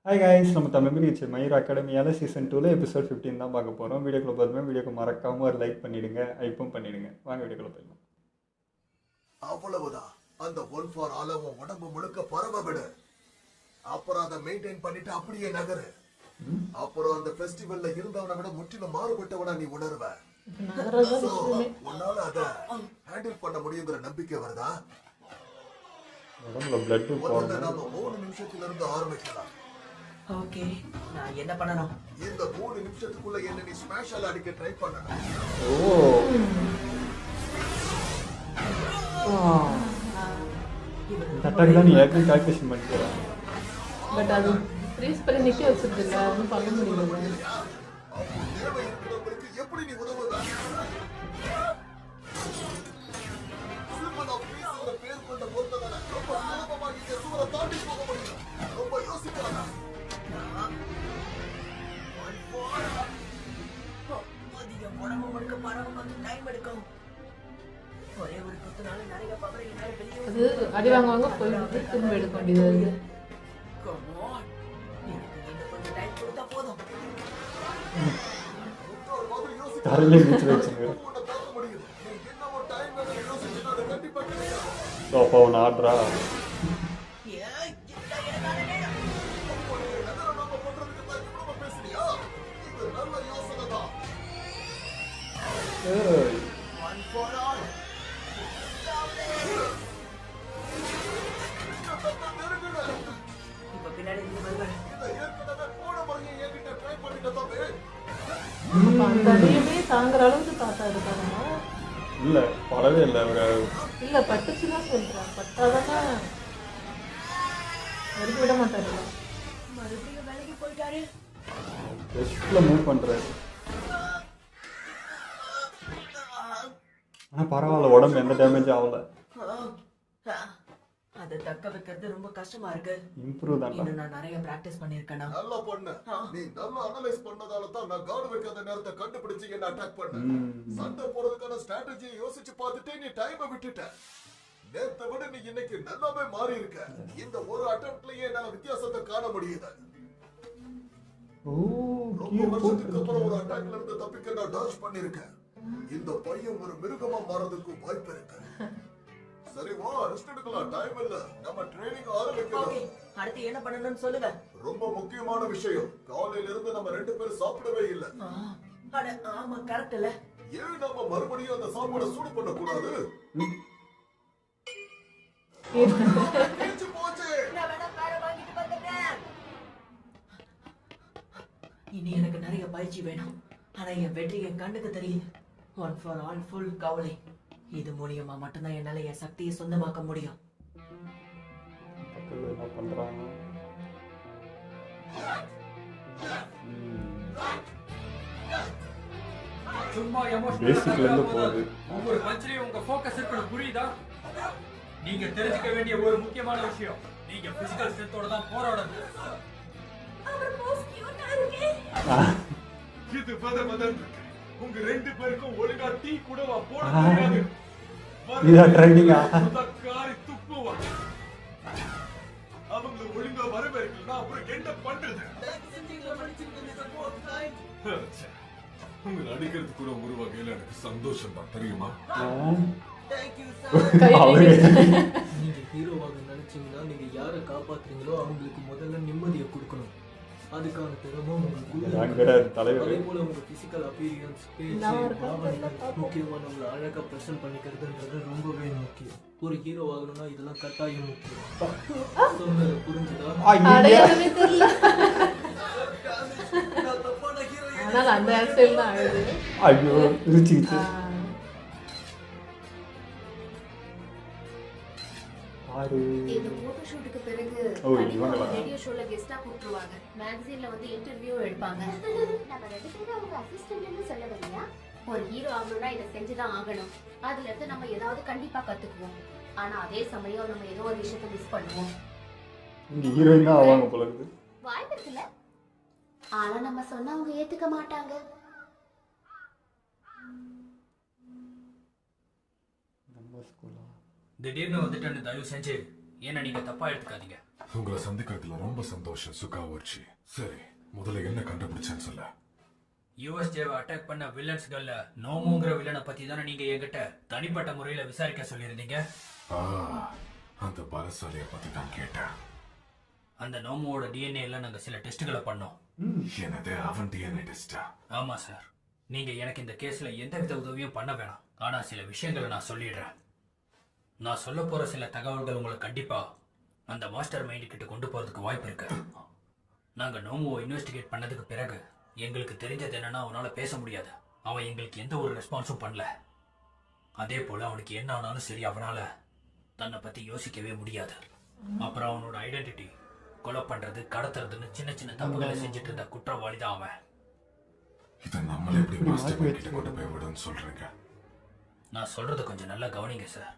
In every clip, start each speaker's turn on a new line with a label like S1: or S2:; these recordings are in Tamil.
S1: ஹாய் காய்ஸ், நம்ம தமிழ் மீடியம் மயூர் அகாடமியால் சீசன் 2ல் எபிசோட் 15 தான் பார்க்க போகிறோம். வீடியோக்குள்ள பார்த்துமே வீடியோக்கு மறக்காமல் ஒரு லைக் பண்ணிவிடுங்க, ஹைப்பும் பண்ணிவிடுங்க. வாங்க வீடியோக்குள்ள போயிடலாம்.
S2: அவ்வளவுதான். அந்த ஒன் ஃபார் ஆல் உடம்பு முழுக்க பரவ விடு. அப்புறம் அதை மெயின்டைன் பண்ணிட்டு அப்படியே நகரு. அப்புறம் அந்த ஃபெஸ்டிவல்ல இருந்தவனை விட முற்றிலும் மாறுபட்டவனா நீ உணர்வ. உன்னால அதை ஹேண்டில் பண்ண முடியுங்கிற நம்பிக்கை வருதா?
S1: உடம்புல பிளட் போகணும்.
S2: நம்ம 3 நிமிஷத்துல இருந்து ஆரம்பிக்கலாம்.
S3: ஓகே, நான் என்ன பண்ணணும்?
S2: இந்த 3 நிமிஷத்துக்குள்ள என்ன நீ ஸ்மாஷ் அடிக்க ட்ரை பண்ணணும்.
S1: அட்டாக் தான் நீ ஏற்கனவே கால்குலேஷன் பண்ணிட்டு.
S4: பட் அது ஃப்ரீஸ் பண்ணி நிக்க வச்சிருக்குல்ல, ஒன்றும் பண்ண முடியல.
S2: தேவை இருக்கிறவங்களுக்கு எப்படி நீ உதவுவ? சிம்பிள் ஆஃப் பீஸ்ங்கிற பேர் கொண்ட பொருத்தவரை ரொம்ப சுலபமாக இந்த சுவரை தாண்டி போக முடியும். ரொம்ப யோசிக்காத.
S3: அது என் உடம்பு முழுக்க பரவ கொஞ்சம் டைம் எடுக்கும். ஒரே ஒரு குத்துனால நிறைய பவரை என்னால வெளியே
S4: அது அடி வாங்க போயிட்டு திரும்ப எடுக்க வேண்டியது வருது.
S3: Come on. எனக்கு இன்னும் கொஞ்சம் டைம் கொடுத்தா போதும்.
S1: தரையிலே நீச்சு வச்சுங்க.
S2: உன்னை தாக்க முடியும். நீ இன்னும் ஒரு டைம் வேணும் யோசிச்சு நான் கண்டிப்பா கிடைக்கும்.
S1: அப்போ அவன் ஆடுறா.
S3: ஏய், இந்த எனக்கான நேரம்.
S2: நம்ம பண்றதுக்கு தான் இவ்வளவு பேசுறியா? இது நல்ல யோசனை தான்.
S3: One for all. இப்ப பின்னாடி இருந்து வருவேன்.
S2: இதை ஏற்கனவே போன முறையே என்கிட்ட ட்ரை பண்ணிட்ட தம்பி.
S4: அப்ப அந்த அடியுமே தாங்குற அளவுக்கு தாத்தா இருக்காங்க.
S1: இல்லை படவே இல்லை. ஒரு
S4: இல்ல பட்டுச்சுதான் சொல்றேன். பட்டாதானே வரைக்கும் விட மாட்டாருல்ல.
S3: மறுபடியும் வேலைக்கு போயிட்டாரு.
S1: பெஸ்ட்டில் மூவ் பண்ணுறாரு. ஆனால் பரவாயில்ல, உடம்பு எந்த டேமேஜும் ஆகலை.
S3: அதை தக்க வைக்கிறது ரொம்ப கஷ்டமா இருக்கு.
S1: இம்ப்ரூவ் தான்.
S3: இன்னும் நான் நிறைய பிராக்டிஸ் பண்ணிருக்கேனா?
S2: நல்லா பண்ண. நீ நல்லா அனலைஸ் பண்ணதால தான் நான் கார்டு வைக்காத நேரத்தை கண்டுபிடிச்சு என்ன அட்டாக் பண்ண. சண்டை போறதுக்கான ஸ்ட்ராட்டஜியை யோசிச்சு பார்த்துட்டு நீ டைமை விட்டுட்ட. நேத்தை விட நீ இன்னைக்கு நல்லாவே மாறி இருக்க. இந்த ஒரு அட்டெம்ப்ட்லயே என்னால வித்தியாசத்தை காண முடியுது. ரொம்ப வருஷத்துக்கு அப்புறம் ஒரு அட்டாக்ல இருந்து தப்பிக்க நான் டாஷ் பண்ணிருக்கேன். இந்த பையன் ஒரு மிருகமா மாறதுக்கு வாய்ப்பு இருக்கு. சரி வா, ரெஸ்ட் எடுக்கலாம். டைம் இல்ல. நம்ம ட்ரெய்னிங் ஆரம்பிக்கலாம்.
S3: ஓகே, அடுத்து என்ன பண்ணணும்னு சொல்லுங்க.
S2: ரொம்ப முக்கியமான விஷயம், காலையில இருந்து நம்ம 2 பேரும் சாப்பிடவே இல்ல.
S3: அட ஆமா, கரெக்ட் இல்ல?
S2: ஏன் நம்ம மறுபடியும் அந்த சாப்பாடை சூடு பண்ண கூடாது? கேச்சு போச்சு.
S3: நான் வேணா காரை வாங்கிட்டு வந்துட்டேன். இனி எனக்கு நிறைய பயிற்சி வேணும். ஆனா என் வெற்றி என் கண்ணுக்கு தெரியுது. ஒன் ஃபார் ஆல் ஃபுல் கவலை. இது மூலியமா மட்டும்தான் என்னால என் சக்தியை சொந்தமாக்க முடியும்.
S1: பக்கத்தில் என்ன பண்ணுறாங்க?
S5: சும்மா
S1: பேசிக்ல இருந்து போகுது.
S5: ஒவ்வொரு பஞ்ச்லயும் உங்க ஃபோக்கஸ் இருக்கணும், புரியுதா? நீங்க தெரிஞ்சுக்க வேண்டிய ஒரு முக்கியமான விஷயம், நீங்க பிசிக்கல் ஸ்ட்ரென்த்தோட தான் போராடணும்.
S2: இது பதபதன் இருக்கு. உங்க 2 பேருக்கும் ஒழுங்கா டீ கூட போட தெரியாது.
S1: இதா ட்ரெண்டிங்கா?
S2: காரி துப்புவா. அவங்க ஒழுங்கா வரவேற்கலனா அப்புறம் என்ன பண்றது? உங்களை அடிக்கிறது கூட ஒரு வகையில எனக்கு சந்தோஷம் தான், தெரியுமா?
S6: நீங்க ஹீரோவாக நினைச்சீங்கன்னா நீங்க யாரை காப்பாத்துறீங்களோ அவங்களுக்கு முதல்ல நிம்மதியை கொடுக்கணும். அதுக்கான திறமும்
S1: தலைவர்.
S6: அதே போல உங்க பிசிக்கல் அப்பீரியன்ஸ், பேச்சு, பாவனைகள், முக்கியமா நம்மள அழகா பிரசன்ட் பண்ணிக்கிறதுன்றது ரொம்பவே முக்கியம். ஒரு ஹீரோ ஆகணும்னா இதெல்லாம் கட்டாயம் முக்கியம். சொன்னதை புரிஞ்சுதா?
S4: அடையாளமே தெரியல. ஆனால் அந்த ஹேர் ஸ்டைல் தான் அழகு.
S1: ஐயோ இருந்துச்சு.
S7: இந்த போட்டோ ஷூட்டுக்கு பிறகு ரேடியோ ஷோல கெஸ்டா கூப்பிடுவாங்க. மேகசின்ல வந்து இன்டர்வியூ எடுப்பாங்க. நம்ம 2 பேரும் அவங்க அசிஸ்டன்ட்னு சொல்ல வரியா? ஒரு ஹீரோ ஆகணும்னா இதை செஞ்சுதான் ஆகணும். அதுல இருந்து நம்ம ஏதாவது கண்டிப்பா கத்துக்குவோம். ஆனா அதே சமயம் நம்ம ஏதோ ஒரு விஷயத்தை மிஸ் பண்ணுவோம்.
S1: இங்க ஹீரோயின் தான் ஆவாங்க போல இருக்குது.
S7: வாய்ப்பு இருக்குல்ல? ஆனா நம்ம சொன்னா அவங்க ஏத்துக்க மாட்டாங்க.
S1: நம்ம ஸ்கூலா?
S5: திடீர்னு வந்துட்டு தயவு செஞ்சு ஏன்னா நீங்க தப்பா எடுத்துக்காதீங்க.
S8: உங்களை சந்திக்கிறதுல ரொம்ப சந்தோஷம் சுகாவர்ச்சி. சரி, முதல்ல என்ன கண்டுபிடிச்சேன்னு சொல்ல.
S5: யூஎஸ்ஜேவை அட்டாக் பண்ண வில்லன்ஸ்கள்ல நோமுங்கிற வில்லனை பத்தி தானே நீங்க என்கிட்ட தனிப்பட்ட முறையில விசாரிக்க சொல்லியிருந்தீங்க.
S8: அந்த பலசாலியை பத்தி தான் கேட்டேன்.
S5: அந்த நோமுவோட டிஎன்ஏல நாங்க சில டெஸ்ட்களை பண்ணோம்.
S8: என்னது, அவன் டிஎன்ஏ டெஸ்டா?
S5: ஆமா சார். நீங்க எனக்கு இந்த கேஸ்ல எந்தவித உதவியும் பண்ண வேணாம். ஆனா சில விஷயங்களை நான் சொல்லிடுறேன். நான் சொல்ல போற சில தகவல்கள் உங்களை கண்டிப்பா அந்த மாஸ்டர் மைண்ட் கிட்ட கொண்டு போறதுக்கு வாய்ப்பு இருக்கு. நாங்க நோமுவை இன்வெஸ்டிகேட் பண்ணதுக்கு பிறகு எங்களுக்கு தெரிஞ்சது என்னன்னா, அவனால பேச முடியாது. அவன் எங்களுக்கு எந்த ஒரு ரெஸ்பான்ஸும் பண்ணல. அதே போல அவனுக்கு என்ன ஆனாலும் சரி, அவனால தன்னை பத்தி யோசிக்கவே முடியாது. அப்புறம் அவனோட ஐடென்டிட்டி, கொலை பண்றது, கடத்துறதுன்னு சின்ன சின்ன தப்புகளை செஞ்சுட்டு இருந்த குற்றவாளி தான் அவன்.
S8: இதை நம்மள எப்படி மாஸ்டர் மைண்ட் கிட்ட கொண்டு போய் விடுன்னு சொல்றீங்க?
S5: நான் சொல்றதை கொஞ்சம் நல்லா கவனிங்க சார்.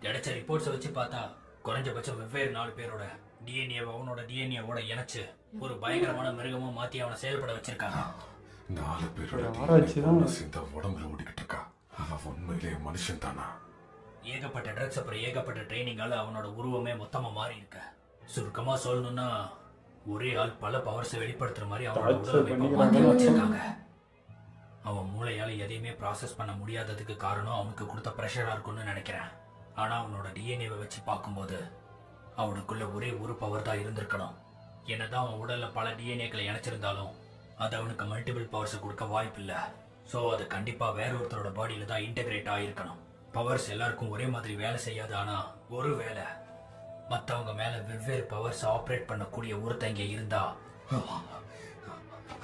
S5: கிடைச்ச ரிப்போர்ட்ஸை வச்சு பார்த்தா குறைஞ்சபட்சம் வெவ்வேறு 4 பேரோட டிஎன்ஏ அவனோட டிஎன்ஏவோட இணைச்சு ஒரு பயங்கரமான மிருகமா மாத்தி அவனை செயல்பட வச்சிருக்காங்க.
S8: 4 பேரோட
S1: ஆராய்ச்சி தான்
S8: சேர்ந்த உடம்புல ஓடிக்கிட்டு இருக்கா. அவன் உண்மையிலேயே மனுஷன் தானா?
S5: ஏகப்பட்ட ட்ரக்ஸ் அப்புறம் ஏகப்பட்ட ட்ரைனிங்கால அவனோட உருவமே மொத்தமா மாறி இருக்க. சுருக்கமா சொல்லணும்னா ஒரே ஆள் பல பவர்ஸை வெளிப்படுத்துற மாதிரி அவனோட உடலமைப்பை மாத்தி வச்சிருக்காங்க. அவன் மூளையால எதையுமே ப்ராசஸ் பண்ண முடியாததுக்கு காரணம் அவனுக்கு கொடுத்த ப்ரெஷரா இருக்கும்னு நினைக்கிறேன். ஆனா அவனோட டிஎன்ஏவை வச்சு பார்க்கும்போது அவனுக்குள்ள ஒரே ஒரு பவர் தான் இருந்திருக்கணும். என்னதான் அவன் உடல்ல பல டிஎன்ஏக்களை இணைச்சிருந்தாலும் அது அவனுக்கு மல்டிபிள் பவர்ஸை கொடுக்க வாய்ப்பு இல்லை. ஸோ அது கண்டிப்பா வேற ஒருத்தரோட பாடியில தான் இன்டெகிரேட் ஆகிருக்கணும். பவர்ஸ் எல்லாருக்கும் ஒரே மாதிரி வேலை செய்யாது. ஆனா ஒரு வேலை மற்றவங்க மேல வெவ்வேறு பவர்ஸ் ஆப்ரேட் பண்ணக்கூடிய ஒருத்தங்க இருந்தா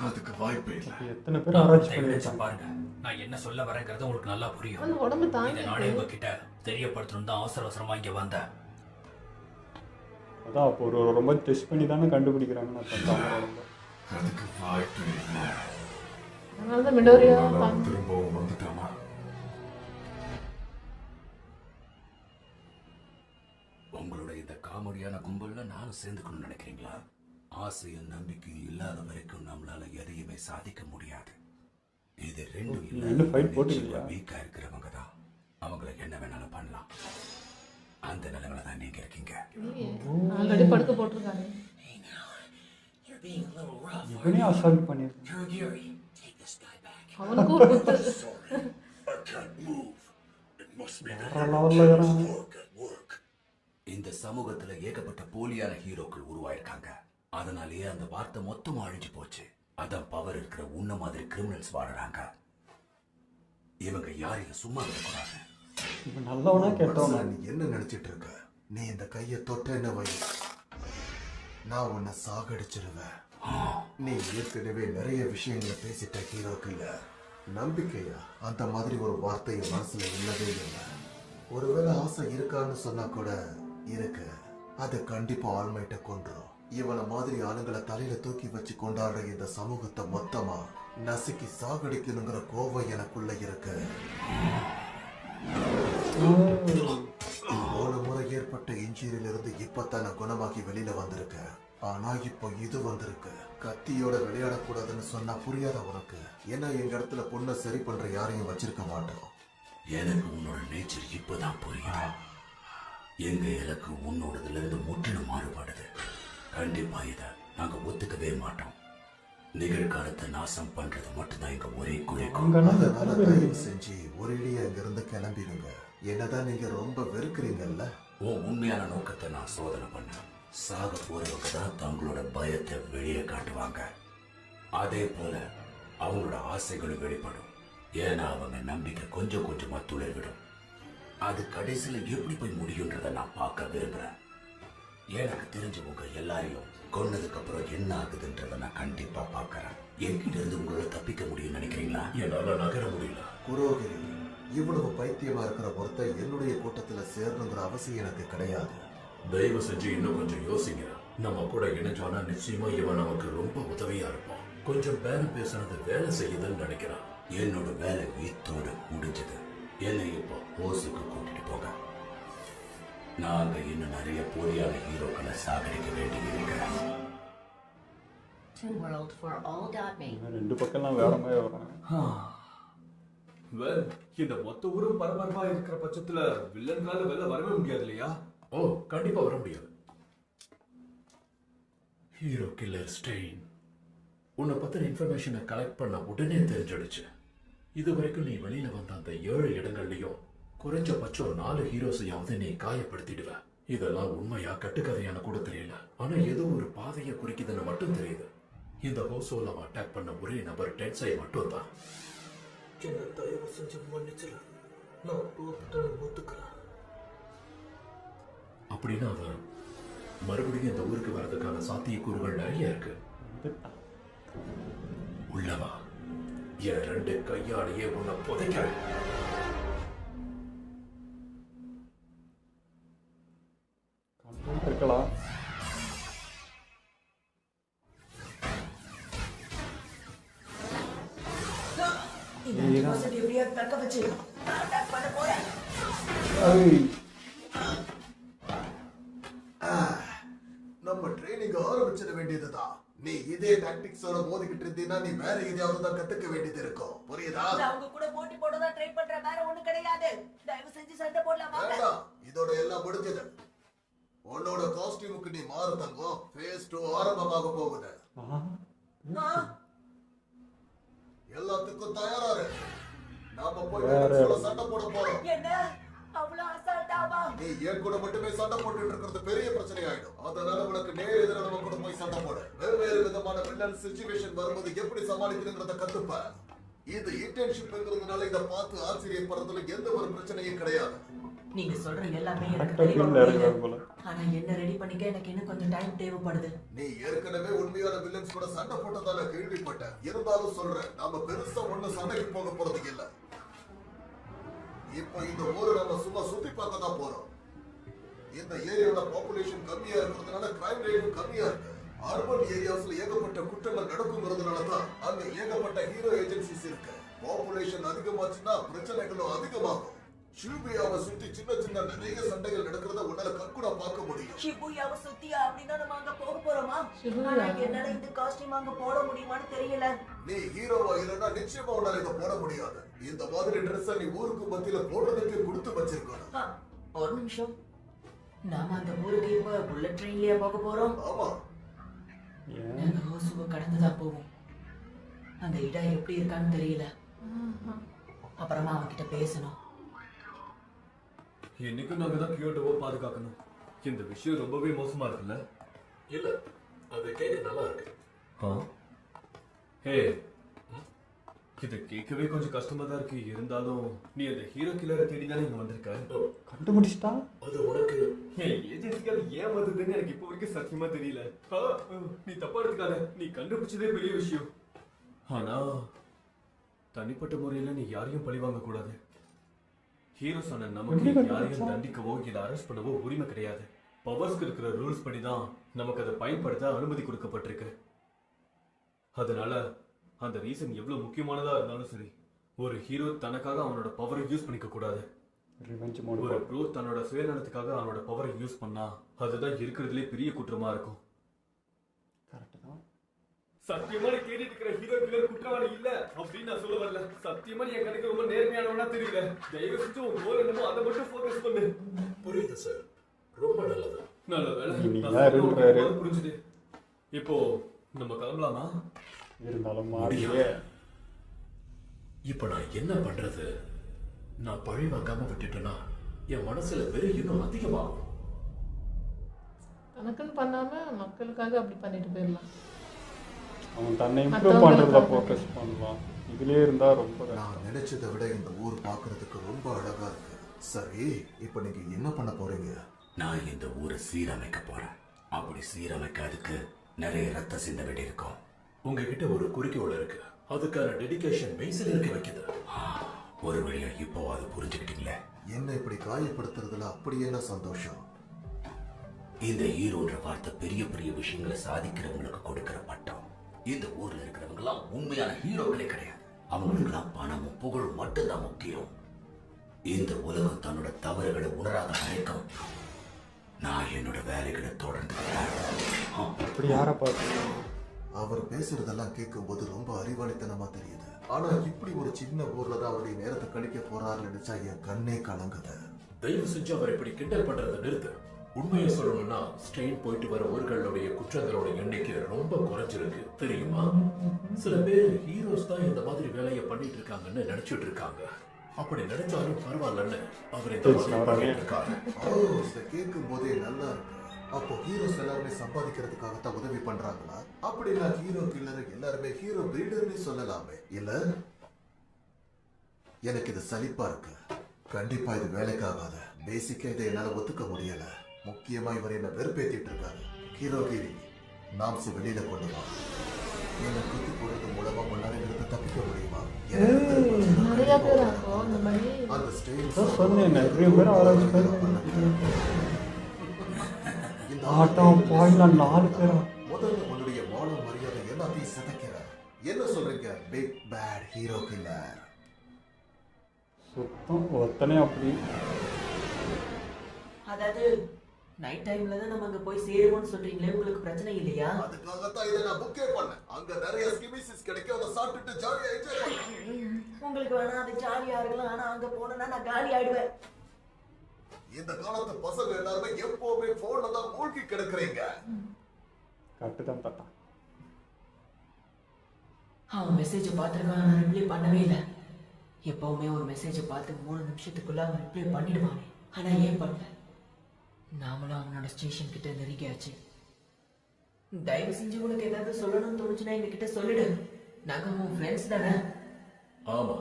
S8: அதுக்கு வாய்ப்பே இல்லை.
S1: எத்தனை பேர் ஆராய்ச்சி
S5: evidence
S1: பண்ணியிருக்காங்க.
S5: பாருங்க. நான் என்ன சொல்ல வரேங்கிறது உங்களுக்கு நல்லா புரியும்.
S4: அந்த உடம்பு தாங்கி
S5: இதை நானே உங்ககிட்ட தெரியப்படுத்தணும் தான் அவசரமா இங்க வந்தேன்.
S1: அதான் அப்போ ஒரு ரொம்ப டெஸ்ட் பண்ணி தானே கண்டுபிடிக்கிறாங்கன்னு அர்த்தம்.
S8: அதுக்கு வாய்ப்பே இல்லை.
S4: அதனால தான் மிடோரியா
S8: அவன் திரும்பவும் வந்துட்டானா?
S9: உங்களோட இந்த காமெடியான கும்பல்ல நானும் சேர்ந்துக்கணும்னு நினைக்கிறீங்களா? ஆசையும் நம்பிக்கையும் இல்லாத வரைக்கும் நம்மளால எதையுமே சாதிக்க முடியாது. இது ரெண்டும்
S1: ரெண்டு fight போட்டுக்கிறியா?
S9: இல்லாத வீக்கா இருக்கிறவங்க தான் அவங்கள என்ன வேணாலும் பண்ணலாம். அந்த நிலைமையில தான் நீங்க இருக்கீங்க.
S4: ஆல்ரெடி படுக்க போட்டிருக்காங்க.
S1: இவனே அசால்ட் பண்ணியிருக்கான்.
S4: அவனுக்கும் ஒரு குத்து.
S1: வேற லெவல்ல இருக்கிறான்.
S9: இந்த சமூகத்துல ஏகப்பட்ட போலியான ஹீரோக்கள் உருவாயிருக்காங்க. அதனாலேயே அந்த வார்த்தை மொத்தமா அழிஞ்சு போச்சு. அதான் பவர் இருக்கிற உன்ன மாதிரி கிரிமினல்ஸ் வாழறாங்க. இவங்க யாரையும் சும்மா விடக்கூடாது.
S1: இவன் நல்லவனா கெட்டவனா?
S2: நீ என்ன நினைச்சிட்டு இருக்க? நீ இந்த கையை தொட்ட என்ன வை, நான் உன்னை சாகடிச்சிருவேன். நீ ஏற்கனவே நிறைய விஷயங்களை பேசிட்ட ஹீரோக்கு இல்ல. நம்பிக்கையா அந்த மாதிரி ஒரு வார்த்தை மனசுல இல்லவே இல்லை. ஒருவேளை ஆசை இருக்கான்னு சொன்னா கூட இருக்கு. அது கண்டிப்பா ஆள்மைட்ட கொன்றும். இவனை மாதிரி ஆளுங்களை தலையில தூக்கி வச்சு கொண்டாடுற இந்த சமூகத்தை மொத்தமா நசுக்கி சாகடிக்கணுங்கிற கோவம் எனக்குள்ள இருக்கு. போன முறை ஏற்பட்ட இன்ஜூரியிலிருந்து இப்பதான் நான் குணமாகி வெளியில வந்திருக்கேன். ஆனா இப்போ இது வந்திருக்கு. கத்தியோட விளையாடக்கூடாதுன்னு சொன்னா புரியாத உனக்கு. ஏன்னா எங்க இடத்துல பொண்ணை சரி பண்ற யாரையும் வச்சிருக்க மாட்டோம்.
S9: எனக்கு உன்னோட நேச்சர் இப்பதான் புரியுது. எங்க இலக்கு உன்னோடதுல இருந்து முற்றிலும் மாறுபடுது. கண்டிப்பா இத நாங்க ஒத்துக்கவே மாட்டோம். நிகழ்காலத்தை நாசம் பண்றது மட்டும்தான் எங்க ஒரே குறிக்கோள்.
S2: அதனால தயவு செஞ்சு ஒரேடியா இங்க இருந்து கிளம்பிடுங்க. என்னதான் நீங்க ரொம்ப வெறுக்கிறீங்கல்ல.
S9: உன் உண்மையான நோக்கத்தை நான் சோதனை பண்ணேன். சாக போறவங்க தான் தங்களோட பயத்தை வெளியே காட்டுவாங்க. அதே போல அவங்களோட ஆசைகளும் வெளிப்படும். ஏன்னா அவங்க நம்பிக்கை கொஞ்சம் கொஞ்சமா துளிர்விடும். அது கடைசியில எப்படி போய் முடியுன்றதை நான் பார்க்க விரும்புறேன். எனக்கு தெரிஞ்சவங்க எல்லாரையும் கொன்னதுக்கு அப்புறம் என்ன ஆகுதுன்றதை நான் கண்டிப்பா பார்க்கறேன். என்கிட்ட இருந்து உங்களால தப்பிக்க முடியும்னு நினைக்கிறீங்களா? என்னால நகர முடியல.
S2: குரோகிரி, இவ்வளவு பைத்தியமா இருக்கிற ஒருத்தர் என்னுடைய கூட்டத்துல சேரணுங்கிற அவசியம் எனக்கு கிடையாது.
S10: தயவு செஞ்சு இன்னும் கொஞ்சம் யோசிங்க. நம்ம கூட இணைஞ்சோன்னா நிச்சயமா இவன் நமக்கு ரொம்ப உதவியா இருப்பான். கொஞ்சம் பேரம் பேசுனது வேலை செய்யுதுன்னு நினைக்கிறான்.
S9: என்னோட வேலை வீத்தோடு முடிஞ்சது. என்னை இப்போ ஓசுக்கு கூட்டிட்டு போக. நாங்க இன்னும் நிறைய போலியான ஹீரோக்களை சாகடிக்க வேண்டியிருக்கிறேன்.
S1: ரெண்டு பக்கம்லாம் வேற மாதிரி வராங்க.
S6: இந்த மொத்த ஊரும் பரபரப்பா இருக்கிற பட்சத்துல வில்லன்கால வெளில வரவே முடியாது இல்லையா?
S10: ஓ கண்டிப்பா வர முடியாது. ஹீரோ கில்லர் ஸ்டெயின், உன்னை பத்தின இன்ஃபர்மேஷனை கலெக்ட் பண்ண உடனே தெரிஞ்சிடுச்சு. இது வரைக்கும் நீ வெளியில வந்த அந்த 7 இடங்கள்லயும் குறைஞ்சபட்சம் 4 ஹீரோஸையாவது நீ காயப்படுத்திடுவ. இதெல்லாம் உண்மையா கட்டுக்கதையான கூட தெரியல, ஆனா ஏதோ ஒரு பாதையை குறிக்குதுன்னு மட்டும் தெரியுது. இந்த ஹோசோல அட்டாக் பண்ண ஒரே நபர் டென்சை மட்டும் தான்.
S6: என்ன தயவு செஞ்சு மன்னிச்சிட, நான் தோத்துட்டேன்னு ஒத்துக்கிறேன்.
S10: அப்படின்னா அவன் மறுபடியும் இந்த ஊருக்கு வர்றதுக்கான சாத்தியக்கூறுகள் நிறைய இருக்கு. உள்ளவா, என் 2 கையாலேயே உன்னை புதைக்கிறேன்.
S1: இருக்கலாம்.
S3: இந்த பாசிட்டிவ் எப்படியா தக்க வச்சு அட்டாக் பண்ண போறேன்.
S2: நம்ம ட்ரைனிங் ஆரம்பிச்சிட வேண்டியதுதான். நீ இதே டாக்டிக்ஸோட மோதிக்கிட்டு இருந்தீன்னா நீ வேற எதையாவது தான் கத்துக்க வேண்டியது இருக்கும். புரியுதா?
S3: நான் உங்க கூட போட்டி போடதான் ட்ரை பண்றேன், வேற ஒண்ணு கிடையாது. தயவு செஞ்சு சண்டை போடலாம் வாங்க.
S2: வேண்டாம், இதோட எல்லாம் முடிஞ்சது. உன்னோட காஸ்டியூமுக்கு நீ மாறு தங்கம். ஃபேஸ் 2 ஆரம்பமாக போகுது. எல்லாத்துக்கும் தயாராரு. நாம போய் சண்டை போட போறோம்.
S3: என்ன அவ்வளவு அசால்ட்டாவா?
S2: நீ என் கூட மட்டுமே சண்டை போட்டுட்டு இருக்கிறது பெரிய பிரச்சனை ஆயிடும். அதனால உனக்கு நேர் எதிர நம்ம கூட போய் சண்டை போட. வெவ்வேறு விதமான வில்லன் சிச்சுவேஷன் வரும்போது எப்படி சமாளிக்கணுங்கிறத கத்துப்ப. இது இன்டர்ன்ஷிப்ங்கிறதுனால இதை பார்த்து ஆச்சரியப்படுறதுல எந்த ஒரு பிரச்சனையும் கிடையாது.
S3: நீங்க சொல்ற எல்லாமே எனக்கு தெரியும். ஆனா என்ன ரெடி பண்ணிக்க எனக்கு இன்னும் கொஞ்சம் டைம் தேவைப்படுது.
S2: நீ ஏற்கனவே உண்மையான வில்லன்ஸ் கூட சண்டை போட்டதால கேள்விப்பட்டேன். இருந்தாலும் சொல்றேன், நாம பெருசா ஒண்ணு சண்டைக்கு போக போறது இல்ல. இப்போ இந்த ஊரை நம்ம சும்மா சுத்தி பார்க்க தான் போறோம். இந்த ஏரியாவோட பாப்புலேஷன் கம்மியா இருக்கிறதுனால கிரைம் ரேட்டும் கம்மியா இருக்கு. அர்பன் ஏரியாஸ்ல ஏகப்பட்ட குற்றங்கள் நடக்குங்கிறதுனால தான் அங்க ஏகப்பட்ட ஹீரோ ஏஜென்சிஸ் இருக்கு. பாப்புலேஷன் அதிகமாச்சுன்னா பிரச்சனைகளும் அதிகமாகும். ஷிபுயாவை சுத்தி சின்ன சின்ன நிறைய சண்டைகள் நடக்கிறத உன்னால கண்கூட பார்க்க முடியும்.
S3: ஷிபுயாவை சுத்தியா? அப்படின்னா நம்ம அங்க போக போறோமா? ஆனா என்னால இந்த காஸ்டியூம் அங்க போட முடியுமான்னு தெரியல.
S2: நீ ஹீரோவா இல்லைன்னா நிச்சயமா உன்னால இதை போட முடியாது. இந்த மாதிரி ட்ரெஸ் நீ ஊருக்கு மத்தியில போடுறதுக்கு கொடுத்து வச்சிருக்கணும்.
S3: ஒரு நிமிஷம், நாம அந்த ஊருக்கு இப்ப புல்லட் ட்ரெயின்லயே போக போறோம்.
S2: ஆமா,
S3: நாங்க ஹோசுவை கடந்துதான் போவோம். அந்த இடம் எப்படி இருக்கான்னு தெரியல. அப்புறமா அவன்கிட்ட பேசணும்.
S6: இன்னைக்கு நாங்க தான் கியோட்டோவை பாதுகாக்கணும். இந்த விஷயம் ரொம்பவே மோசமா இருக்குல்ல?
S10: இல்ல, அது கேட்க நல்லா இருக்கு.
S6: ஹே, இது கேட்கவே கொஞ்சம் கஷ்டமா தான் இருக்கு. இருந்தாலும் நீ அந்த ஹீரோ கில்லரை தேடி தானே இங்க வந்திருக்க.
S1: கண்டுபிடிச்சிட்டா?
S10: அது உனக்கு
S6: ஏஜென்சிக்கு அது ஏன் வந்ததுன்னு எனக்கு இப்போ வரைக்கும் சத்தியமா தெரியல. நீ தப்பா எடுத்துக்காத, நீ கண்டுபிடிச்சதே பெரிய விஷயம். ஆனா தனிப்பட்ட முறையில நீ யாரையும் பழி வாங்க கூடாது. ஹீரோஸ் ஆன நமக்கு யாரையும் தண்டிக்கவோ இல்ல அரெஸ்ட் பண்ணவோ உரிமை கிடையாது. பவர்ஸ்க்கு இருக்கிற ரூல்ஸ் படி தான் நமக்கு அதை பயன்படுத்த அனுமதி கொடுக்கப்பட்டிருக்கு. அதனால அந்த ரீசன் எவ்வளவு முக்கியமானதா இருந்தாலும் சரி, ஒரு ஹீரோ தனக்காக அவனோட பவரை யூஸ் பண்ணிக்க கூடாது. ஒரு ப்ரோ தன்னோட சுயநலத்துக்காக அவனோட பவரை யூஸ் பண்ணா அதுதான் இருக்கிறதுலே பெரிய குற்றமா இருக்கும். சத்தியமா நீ கேட்டுட்டு இருக்கிற ஹீரோ கில்லர் குற்றவாளி இல்ல அப்படின்னு நான் சொல்ல வரல. சத்தியமா நீ என் கணக்கு ரொம்ப நேர்மையானவனா தெரியல. தயவு செஞ்சு உன் கோல் என்னமோ அதை மட்டும் ஃபோக்கஸ் பண்ணு.
S10: புரியுது சார், ரொம்ப நல்லது.
S6: நல்ல வேலை, புரிஞ்சுது. இப்போ நம்ம கிளம்பலாமா?
S1: இருந்தாலும் மாறியே.
S10: இப்ப நான் என்ன பண்றது? நான் பழி வாங்காம விட்டுட்டேன்னா என் மனசுல வெறி இன்னும் அதிகமாகும்.
S4: கணக்குன்னு பண்ணாம மக்களுக்காக அப்படி பண்ணிட்டு போயிடலாம்.
S1: அவன் தன்னை இம்ப்ரூவ் பண்றதுல ஃபோக்கஸ் பண்ணலாம். இதுலயே இருந்தா ரொம்ப
S2: நான் நினைச்சதை விட இந்த ஊர் பார்க்கிறதுக்கு ரொம்ப அழகா இருக்கு. சரி, இப்போ நீங்க என்ன பண்ண போறீங்க?
S9: நான் இந்த ஊரை சீரமைக்க போறேன். அப்படி சீரமைக்கிறதுக்கு நிறைய ரத்த சிந்த வேண்டி இருக்கும்.
S10: உங்ககிட்ட ஒரு குறிக்கோள் இருக்கு, அதுக்கான டெடிகேஷன் மெய்சில் இருக்க வைக்குது.
S9: ஒரு வழியா இப்போ அது புரிஞ்சுக்கிட்டீங்களே.
S2: என்ன இப்படி காயப்படுத்துறதுல அப்படி என்ன சந்தோஷம்?
S9: இந்த ஹீரோன்ற வார்த்தை பெரிய பெரிய விஷயங்களை சாதிக்கிறவங்களுக்கு கொடுக்கிற பட்டம். இந்த ஊர்ல இருக்கிறவங்க எல்லாம் உண்மையான ஹீரோக்களே கிடையாது. அவங்களுக்கு தான் பணமும் புகழும் மட்டும்தான் முக்கியம். இந்த உலகம் தன்னோட தவறுகளை உணராத வரைக்கும் நான் என்னோட வேலைகளை தொடர்ந்து
S2: அவர் பேசுறதெல்லாம் கேட்கும் போது ரொம்ப அறிவாளித்தனமா தெரியுது. ஆனா இப்படி ஒரு சின்ன ஊர்ல தான் அவருடைய நேரத்தை கழிக்க போறாருன்னு நினைச்சா என் கண்ணே கலங்குது.
S10: தயவு செஞ்சு அவர் இப்படி கிண்டல் பண்றதை நிறுத்து. உண்மையை சொல்லணும்னா ஸ்ட்ரெயின் போயிட்டு வர ஊர்களுடைய குற்றங்களோட எண்ணிக்கை ரொம்ப குறைஞ்சிருக்கு தெரியுமா? சில பேர் ஹீரோஸ் தான் இந்த மாதிரி வேலையை பண்ணிட்டு இருக்காங்கன்னு நினைச்சிட்டு இருக்காங்க. அப்படி நினைச்சாலும் பரவாயில்லன்னு அவர் இந்த மாதிரி பண்ணிட்டு இருக்காரு.
S2: இதை கேட்கும் போதே நல்லா இருக்கு. அப்போ ஹீரோஸ் எல்லாருமே சம்பாதிக்கிறதுக்காகத்தான் உதவி பண்றாங்களா? அப்படின்னா ஹீரோ கில்லர் எல்லாருமே ஹீரோ பிரீடர்னு சொல்லலாமே இல்ல? எனக்கு இது சலிப்பா இருக்கு. கண்டிப்பா இது வேலைக்காகாத. பேசிக்கா இதை என்னால ஒத்துக்க முடியல. முக்கியமா இவர் என்ன வெறுப்பேத்திட்டு இருக்காரு. ஹீரோகிரி நாம்ஸ் வெளியில கொண்டு வா. என்ன குத்தி போடுறது மூலமா முன்னாடி இருந்து தப்பிக்க முடியுமா?
S4: நிறைய பேர் அப்போ இந்த மாதிரி
S2: அந்த ஸ்டேஜ்
S1: சொன்னேன் நிறைய பேர் ஆரம்பிச்சு ஆட்டம் பாயிலாம் 4 பேரா.
S2: முதல்ல உன்னுடைய மான மரியாதை எல்லாத்தையும் சிதைக்கிற. என்ன சொல்றீங்க பிக் பேட் ஹீரோ கில்லர்?
S1: சுத்தம் ஒத்தனை அப்படி.
S3: அதாவது நைட் டைம்ல தான் நம்ம அங்க போய் சேருவோம்னு சொல்றீங்களே, உங்களுக்கு பிரச்சனை இல்லையா?
S2: அதுக்காகத்தான் இதை நான் புக்கே பண்ணேன். அங்க நிறைய ஸ்கிமிசிஸ் கிடைக்கும். அதை சாப்பிட்டுட்டு ஜாலியா என்ஜாய் பண்ணேன்.
S3: உங்களுக்கு வேணா அது ஜாலியா இருக்கலாம், ஆனா அங்க போனா நான் காலி ஆயிடுவேன்.
S2: இந்த காலத்து பசங்க எல்லாருமே எப்பவுமே போன்ல தான் மூழ்கி கிடக்குறீங்க.
S1: கட்டுதான் தட்டா.
S3: அவன் மெசேஜ் பார்த்துருக்கான், நான் ரிப்ளை பண்ணவே இல்லை. எப்பவுமே ஒரு மெசேஜை பார்த்து 3 நிமிஷத்துக்குள்ள அவன் ரிப்ளை பண்ணிடுவானே, ஆனா ஏன் பண்ணல? நாமளும் அவனோட ஸ்டேஷன் கிட்ட நெருங்கியாச்சு. தயவு செஞ்சு உனக்கு ஏதாவது சொல்லணும்னு தோணுச்சுன்னா எங்க கிட்ட சொல்லிடு. நாங்க உன் ஃப்ரெண்ட்ஸ் தானே.
S10: ஆமா,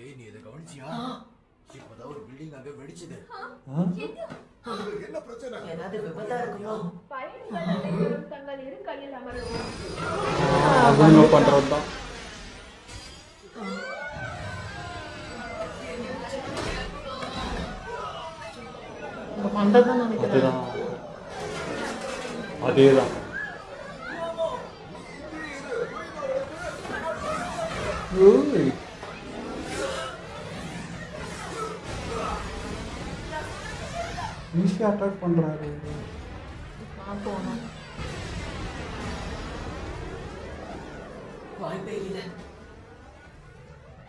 S5: ஏய் நீ இதை கவனிச்சியா? இப்பதான் ஒரு பில்டிங் அங்க வெடிச்சது.
S2: என்ன பிரச்சனை?
S3: ஏதாவது விபத்தா இருக்குமோ?
S4: தங்கள் இரு கையில் அமரவும்
S1: அவங்க பண்றதுதான்.
S4: பண்றதுதான் நினைக்கிறேன்.
S1: அதேதான். ஈஸியா அட்டாக் பண்றாரு.
S4: போனோம்
S3: வாய்ப்பே இல்லை.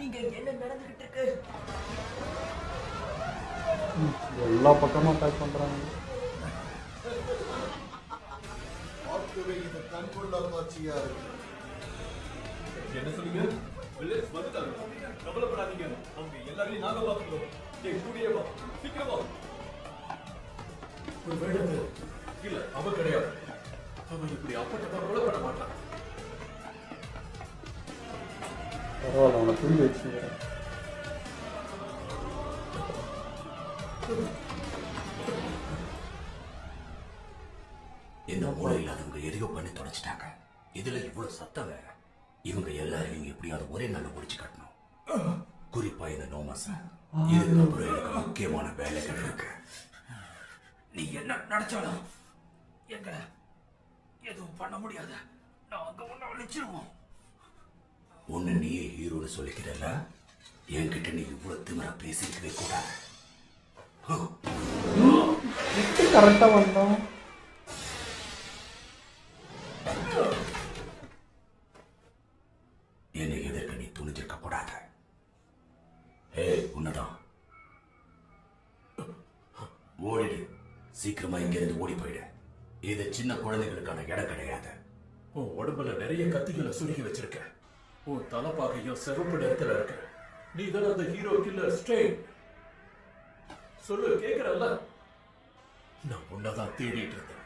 S3: இங்க என்ன நடந்துகிட்டு இருக்கு?
S1: எல்லா பக்கமும் அட்டாக் பண்றாங்க.
S2: பார்க்கவே இது கண்கொள்ளா காட்சியா இருக்கு.
S6: என்ன சொல்லுங்க? வில்லேஜ் வந்துட்டாங்க. கவலைப்படாதீங்க, அவங்க எல்லாரையும் நாங்க பார்த்துக்கிறோம். என் கூடயே வா, சீக்கிரம் வா.
S10: ஒரு வேலை இல்ல, அவன் கிடையாது. அவன் இப்படி அப்பட்டமா கொலை பண்ண மாட்டான்.
S1: பரவாயில்ல, அவனை புரிய வச்சுக்கிறேன்.
S9: இந்த மூளையில் அவங்க எதையோ பண்ணி தொலைச்சிட்டாங்க. இதுல இவ்வளவு சத்தம் வேற. இவங்க எல்லாரையும் எப்படியாவது ஒரே நாள் முடிச்சு காட்டணும். குறிப்பா இந்த நோமஸ். இதுக்கப்புறம் எனக்கு முக்கியமான வேலைகள் இருக்கு.
S5: நீ என்ன நினைச்சாலும் எங்க எதுவும் பண்ண முடியாத. நாங்க ஒண்ணு அழிச்சிருவோம்.
S9: உன்னை நீயே ஹீரோன்னு சொல்லிக்கிறல்ல, என்கிட்ட நீ இவ்வளவு திமிரா பேசிக்கவே கூடாது.
S1: கரெக்டா வந்தோம்.
S9: என்னை எதிர்க்க நீ துணிஞ்சிருக்க கூடாது. உன்னதான் ஓடிடு. சீக்கிரமா இங்கிருந்து ஓடி போயிடு. இது சின்ன குழந்தைகளுக்கான இடம் கிடையாது.
S10: உன் உடம்புல நிறைய கத்திகளை சுருகி வச்சிருக்க. உன் தலைப்பாகையும் சிவப்பு நிறத்துல இருக்கு. நீ தானே அந்த ஹீரோ கில்லர் ஸ்ட்ரெயின்? சொல்லு, கேக்குறல்ல? நான் உன்னதான் தேடிட்டு இருந்தேன்.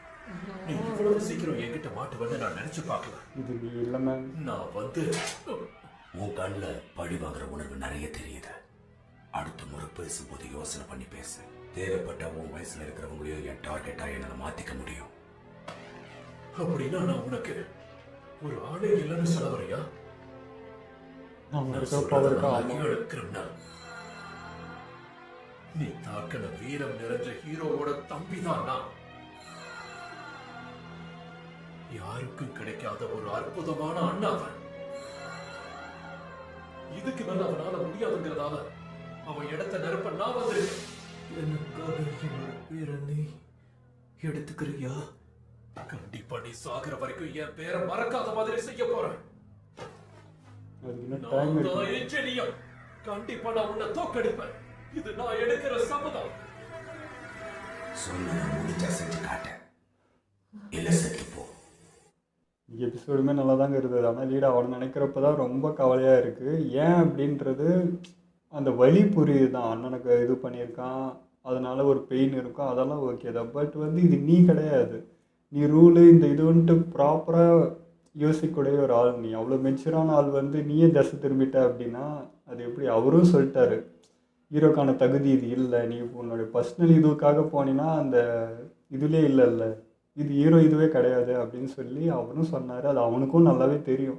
S10: நீ இவ்வளவு சீக்கிரம் என்கிட்ட மாட்டுவேன்னு நான் நினைச்சு பார்க்கல.
S1: இது நீ இல்ல.
S10: நான் வந்து
S9: உன் கண்ணுல பழி வாங்குற உணர்வு நிறைய தெரியுது. அடுத்த முறை பேசும்போது யோசனை பண்ணி பேசு. தேவைப்பட்ட உன் வயசுல இருக்கிறவங்களையும் என் டார்கெட்டா என்னால மாத்திக்க முடியும்.
S10: அப்படின்னா நான் உனக்கு ஒரு ஆளே இல்லைன்னு சொல்ல வரையா? கிரிமினல். நீ தாக்கின வீரம் நிறைஞ்ச ஹீரோவோட தம்பி தான் நான். யாருக்கும் கிடைக்காத ஒரு அற்புதமான அண்ணாவன். இதுக்கு மேல அவனால முடியாதுங்கிறதால அவன் இடத்தை நிரப்ப நான் வந்திருக்கேன்.
S5: எனக்காக என்னோட பேரை நீ எடுத்துக்கிறியா?
S10: கண்டிப்பா நீ சாகிற வரைக்கும் என் பேரை மறக்காத மாதிரி செய்ய போறேன். கண்டிப்பா நான் உன்னை தோக்கடிப்பேன். இது நான் எடுக்கிற சபதம்.
S9: சொன்னதை முடிச்சா செஞ்சு காட்டேன், இல்ல செத்து போ.
S1: எபிசோடுமே நல்லா தாங்க இருந்தது. ஆனால் லீட் அவனை நினைக்கிறப்ப தான் ரொம்ப கவலையாக இருக்குது. ஏன் அப்படின்றது அந்த வலி புரியுது தான். அண்ணனுக்கு இது பண்ணியிருக்கான், அதனால ஒரு பெயின் இருக்கும், அதெல்லாம் ஓகே தான். பட் வந்து இது நீ கிடையாது. நீ ரூலு இந்த இது வந்துட்டு ப்ராப்பராக யோசிக்கக்கூடிய ஒரு ஆள். நீ அவ்வளோ மெச்சூரான ஆள் வந்து நீயே தசை திரும்பிட்ட அப்படின்னா அது எப்படி? அவரும் சொல்லிட்டாரு ஹீரோக்கான தகுதி இது இல்லை, நீ உன்னோட பர்சனல் இதுக்காக போனீன்னா அந்த இதுலேயே இல்லைல்ல, இது ஹீரோ இதுவே கிடையாது அப்படின்னு சொல்லி அவனும் சொன்னார். அது அவனுக்கும் நல்லாவே தெரியும்.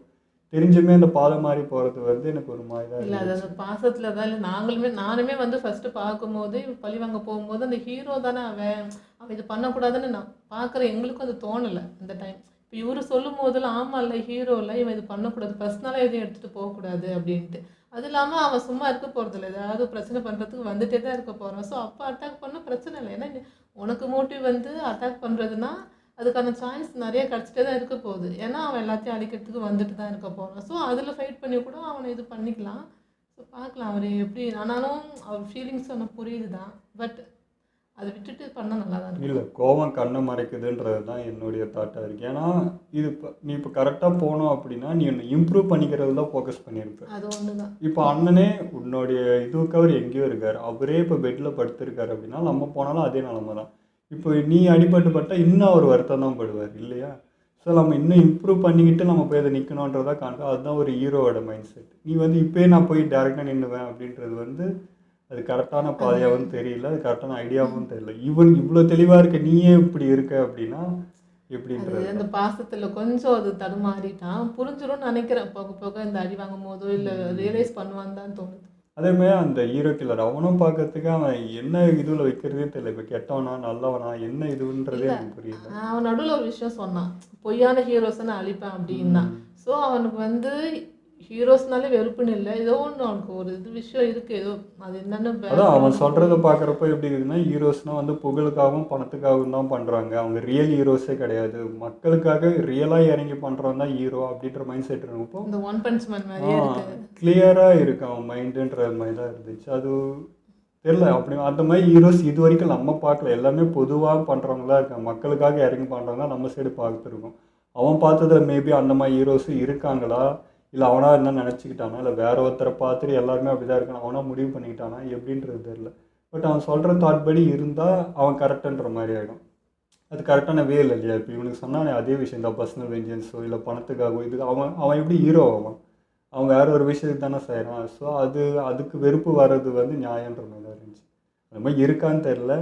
S1: தெரிஞ்சுமே அந்த பாதம் மாறி போகிறது வந்து எனக்கு ஒரு மாதிரி தான்
S4: இல்லை, அது அந்த பாசத்தில் தான். இல்லை நானுமே வந்து ஃபஸ்ட்டு பார்க்கும்போது பழிவாங்க போகும்போது அந்த ஹீரோ தானே அவன் இது பண்ணக்கூடாதுன்னு நான் பார்க்குறேன். எங்களுக்கும் அது தோணலை அந்த டைம். இப்போ இவர் சொல்லும் போதெல்லாம் ஆமாம் இல்லை ஹீரோ இல்லை, இவன் இது பண்ணக்கூடாது, பர்சனலாக எதையும் எடுத்துகிட்டு போகக்கூடாது அப்படின்ட்டு. அது இல்லாமல் அவன் சும்மா இருக்க போகிறதில்ல, ஏதாவது பிரச்சனை பண்ணுறதுக்கு வந்துட்டே தான் இருக்க போகிறான். ஸோ அப்போ அட்டாக் பண்ண பிரச்சனை இல்லை. ஏன்னா உனக்கு மோட்டிவ் வந்து அட்டாக் பண்ணுறதுனா அதுக்கான சான்ஸ் நிறைய கிடச்சிட்டே தான் இருக்க போகுது. ஏன்னா அவன் எல்லாத்தையும் அழிக்கிறதுக்கு வந்துட்டு தான் இருக்க போகிறான். ஸோ அதில் ஃபைட் பண்ணி கூட அவனை இது பண்ணிக்கலாம். ஸோ பார்க்கலாம் அவர் எப்படி. ஆனாலும் அவர் ஃபீலிங்ஸ் ஒன்று புரியுது தான். பட் அதை விட்டுட்டு பண்ணால் நல்லா தான் இருக்கும்.
S1: இல்லை, கோவம் கண்ணை மறைக்குதுன்றது தான் என்னுடைய தாட்டாக இருக்குது. ஏன்னா இது இப்போ நீ இப்போ கரெக்டாக போனோம் அப்படின்னா நீ ஒன்று இம்ப்ரூவ் பண்ணிக்கிறது தான் ஃபோக்கஸ் பண்ணியிருப்ப.
S4: அது ஒன்று தான்.
S1: இப்போ அண்ணனே உன்னுடைய இதுக்கு அவர் எங்கேயோ இருக்கார், அவரே இப்போ பெட்டில் படுத்திருக்காரு அப்படின்னா நம்ம போனாலும் அதே நிலமை தான். இப்போ நீ அடிபட்டுப்பட்டா இன்னும் அவர் வருத்தம் தான் படுவார் இல்லையா? ஸோ நம்ம இன்னும் இம்ப்ரூவ் பண்ணிக்கிட்டு நம்ம போய் அதை நிற்கணுன்றதா காண்போம். அதுதான் ஒரு ஹீரோவோட மைண்ட் செட். நீ வந்து இப்போயே நான் போய் டேரெக்டாக நின்றுவேன் அப்படின்றது வந்து அது கரெக்டான பாதையாகவும் தெரியல, அது கரெக்டான ஐடியாவும் தெரியல. இவ்வளோ தெளிவாக இருக்க நீயே இப்படி இருக்க அப்படின்னா எப்படின்றது.
S4: அந்த பாசத்தில் கொஞ்சம் அது தடுமாறிட்டான். புரிஞ்சிடும்னு நினைக்கிறேன். போக போக இந்த அடி வாங்கும் போதோ இல்லை ரியலைஸ் பண்ணுவான்னு தான் தோணுது.
S1: அதேமாதிரி அந்த ஹீரோ கில்லர் அவனும் பார்க்கறதுக்கு அவன் என்ன இதுவில் வைக்கிறதே தெரியல. இப்போ கெட்டவனா நல்லவனா என்ன இதுன்றதே எனக்கு புரியல.
S4: அவன் நடுவில் ஒரு விஷயம் சொன்னான், பொய்யான ஹீரோஸை நான் அழிப்பேன் அப்படின்னா. ஸோ அவனுக்கு வந்து ஹீரோஸ்னாலே வெறுப்புன்னு இல்லை, ஏதோ ஒன்று அவனுக்கு ஒரு இது விஷயம் இருக்குது. ஏதோ அது என்னென்னு
S1: அதான் அவன் சொல்கிறத பார்க்குறப்ப எப்படி இருக்குதுன்னா புகழுக்காகவும் வந்து புகழுக்காகவும் பணத்துக்காகவும் தான் பண்ணுறாங்க. அவங்க ரியல் ஹீரோஸே கிடையாது, மக்களுக்காக ரியலாக இறங்கி பண்ணுறவன் தான் ஹீரோ அப்படின்ற மைண்ட் செட் இருக்கப்போ
S4: இந்த ஒன் பஞ்ச் மேன் மாதிரியே இருக்கு.
S1: கிளியராக இருக்கு அவன் மைண்டுன்ற மாதிரி தான் இருந்துச்சு. அது தெரியல. அப்படி அந்த மாதிரி ஹீரோஸ் இது வரைக்கும் நம்ம பார்க்கல. எல்லாமே பொதுவாக பண்ணுறவங்களா இருக்காங்க, மக்களுக்காக இறங்கி பண்ணுறவங்க நம்ம சைடு பார்த்துருக்கோம். அவன் பார்த்ததில் மேபி அந்த மாதிரி ஹீரோஸும் இருக்காங்களா, இல்லை அவனாக என்ன நினச்சிக்கிட்டானா, இல்லை வேற ஒருத்தரை பார்த்துட்டு எல்லாருமே அப்படி தான் இருக்கான் அவனாக முடிவு பண்ணிக்கிட்டானா எப்படின்றது தெரியல. பட் அவன் சொல்கிற தாட் படி இருந்தால் அவன் கரெக்டுன்ற மாதிரி ஆகிடும். அது கரெக்டான வே இல்லை இல்லையா? இப்போ இவனுக்கு சொன்னானே அதே விஷயம் தான், பர்சனல் வெஞ்சன்ஸோ இல்லை பணத்துக்காகவோ இது அவன் எப்படி ஹீரோ ஆவான்? அவன் வேற ஒரு விஷயத்துக்கு தானே செய்கிறான். ஸோ அதுக்கு வெறுப்பு வர்றது வந்து நியாயன்ற மாதிரி தான் இருந்துச்சு. அந்த மாதிரி இருக்கான்னு தெரில,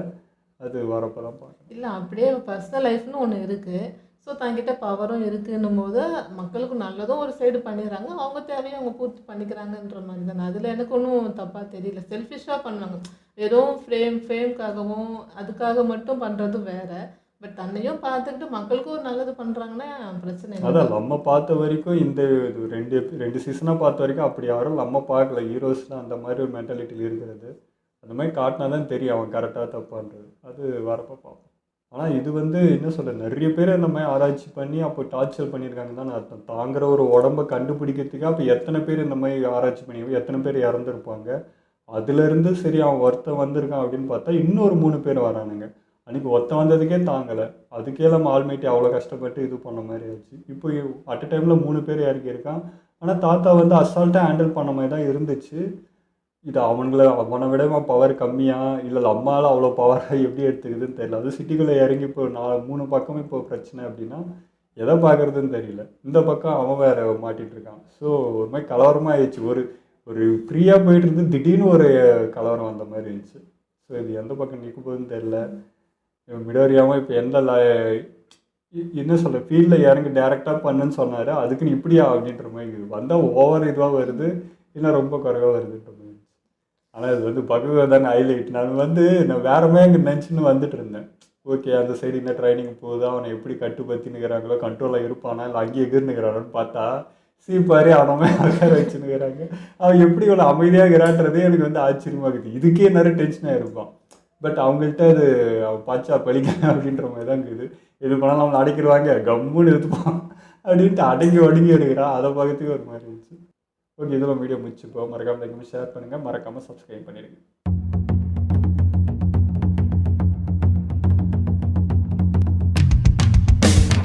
S1: அது வரப்போ தான் பார்க்கணும்.
S4: இல்லை அப்படியே பர்சனல் லைஃப்னு ஒன்று இருக்குது. ஸோ தங்கிட்ட பவரும் இருக்குன்னும் போது மக்களுக்கு நல்லதும் ஒரு சைடு பண்ணிடுறாங்க, அவங்க தேவையை அவங்க பூர்த்தி பண்ணிக்கிறாங்கன்ற மாதிரி தானே. அதில் எனக்கு ஒன்றும் தப்பாக தெரியல. செல்ஃபிஷாக பண்ணாங்க, வெறும் ஃபேம்காகவும் அதுக்காக மட்டும் பண்ணுறது வேறு. பட் தன்னையும் பார்த்துக்கிட்டு மக்களுக்கும் ஒரு நல்லது பண்ணுறாங்கன்னா பிரச்சனை இல்லை.
S1: அதான் நம்ம பார்த்த வரைக்கும் இந்த ரெண்டு சீசனாக பார்த்த வரைக்கும் அப்படி யாரும் நம்ம பார்க்கல. ஹீரோஸில் அந்த மாதிரி ஒரு மென்டாலிட்டியில் இருக்கிறது அந்த மாதிரி காட்டினா தான் தெரியும் அவன் கரெக்டாக தப்பான்றது. அது வரப்போ பார்ப்போம். ஆனால் இது வந்து என்ன சொல்ல, நிறைய பேர் இந்த மாதிரி ஆராய்ச்சி பண்ணி அப்போ டார்ச்சர் பண்ணியிருக்காங்க தான் அர்த்தம். தாங்குற ஒரு உடம்பை கண்டுபிடிக்கிறதுக்கு அப்போ எத்தனை பேர் இந்த மாதிரி ஆராய்ச்சி பண்ணி எத்தனை பேர் இறந்துருப்பாங்க. அதுலேருந்து சரி அவன் ஒருத்தன் வந்திருக்கான் அப்படின்னு பார்த்தா இன்னொரு 3 பேர் வரானுங்க. அன்றைக்கி ஒருத்தன் வந்ததுக்கே தாங்கலை, அதுக்கே நம்ம ஆல்மேட்டி அவ்வளோ கஷ்டப்பட்டு இது பண்ண மாதிரி ஆச்சு. இப்போ அட் அ டைமில் 3 பேர் இறக்கியிருக்கான். ஆனால் தாத்தா வந்து அசால்ட்டாக ஹேண்டில் பண்ண மாதிரி தான் இருந்துச்சு. இது அவனை விட பவர் கம்மியாக இல்லை அம்மாவில் அவ்வளோ பவராக எப்படி எடுத்துக்குதுன்னு தெரியல. அது சிட்டிக்குள்ளே இறங்கி இப்போ 3 பக்கமும் இப்போ பிரச்சனை அப்படின்னா எதை பார்க்குறதுன்னு தெரியல. இந்த பக்கம் அவன் வேறு மாட்டிகிட்டு இருக்கான். ஸோ ஒரு மாதிரி கலவரமாக ஆயிடுச்சு. ஒரு ஃப்ரீயாக போயிட்டு இருந்து திடீர்னு ஒரு கலவரம் வந்த மாதிரி இருந்துச்சு. ஸோ இது எந்த பக்கம் நிற்க போகுதுன்னு தெரில. மிடோரியாமல் இப்போ என்ன சொல்ல ஃபீல்டில் இறங்கி டேரெக்டாக பண்ணுன்னு சொன்னார், அதுக்குன்னு இப்படியா அப்படின்ற மாதிரி வந்தால் ஓவர் இதுவாக வருது, இல்லை ரொம்ப குறைவாக வருதுன்ற மாதிரி. ஆனால் இது வந்து பகவத் தானே ஹைலைட். நான் வேற மாதிரி அங்கே நினச்சின்னு வந்துட்டு இருந்தேன். ஓகே அந்த சைடு என்ன ட்ரைனிங் போகுது, அவனை எப்படி கட்டுப்படுத்தினுக்கிறாங்களோ, கண்ட்ரோலாக இருப்பானா இல்லை அங்கேயே எகிர்னுக்கிறானு பார்த்தா சீப்பாரி அவனமே உட்கார வச்சுன்னுக்கிறாங்க. அவன் எப்படி இவ்வளோ அமைதியாக இருக்கிறான்றதே எனக்கு வந்து ஆச்சரியமாக இருக்குது. இதுக்கே நிறைய டென்ஷனாக இருப்பான். பட் அவங்கள்ட்ட அது அவன் பாச்சா பழிக்க அப்படின்ற மாதிரி தான் இருக்குது. இது பண்ணாலும் அவனை அடைக்கிடுவாங்க, கம்முன்னு எடுத்துப்பான் அப்படின்ட்டு அடங்கி ஒடுங்கி எடுக்கிறான். அதை பார்க்கறதுக்கு ஒரு மாதிரி இருந்துச்சு. ஓகே, இதெல்லாம் வீடியோ முடிச்சுப்போம். மறக்காமல் லைக் பண்ணி ஷேர் பண்ணுங்கள், மறக்காமல் சப்ஸ்கிரைப் பண்ணிடுங்க.